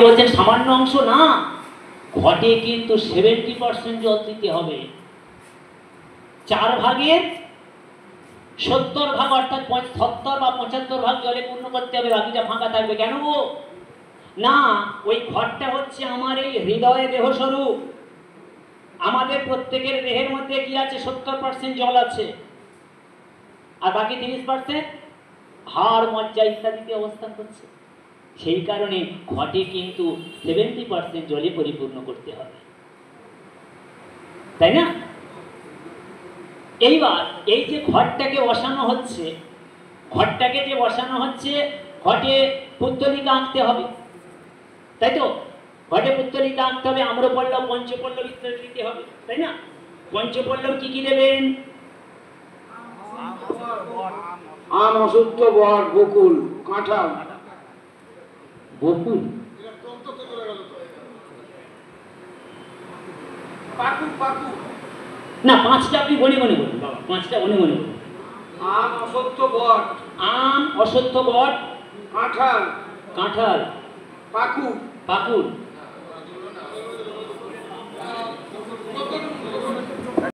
বলছেন সামান্য অংশ না, ঘটে কিন্তু 70% জল দিতে হবে। 4 ভাগের 70 ভাগ অর্থাৎ 70 বা 75 ভাগ জলে পূর্ণ করতে হবে, বাকিটা ফাঁকা থাকবে। কেন না, ওই ঘরটা হচ্ছে আমার এই হৃদয় দেহ স্বরূপ। আমাদের প্রত্যেকের দেহের মধ্যে কি আছে? 70% জল আছে, আর বাকি 30% হাড় মজ্জা ইত্যাদিতে অবস্থান করছে। সেই কারণে ঘটে কিন্তু 70% জলে পরিপূর্ণ করতে হবে, তাই না? এইবার এই যে ঘটটাকে বসানো হচ্ছে, ঘটটাকে যে বসানো হচ্ছে, ঘটে পুত্তলিকা আঁকতে হবে, তাই তো? ঘটে পুত্তলিকা আঁকতে হবে, আম্রপল্লব, পঞ্চপল্লব ইত্যাদি দিতে হবে, তাই না? পঞ্চপল্লব কি কি দেবেন? আম, অশ্বত্থ, বট, বকুল, কাঁঠাল। বকুল না, 5টা আপনি গনে গনে বলুন বাবা, 5টা গনে গনে বলুন। আম, অশ্বত্থ, বট, আম, অশ্বত্থ, বট, কাঁঠাল, কাঁঠাল, পাকুড়, পাকুড়,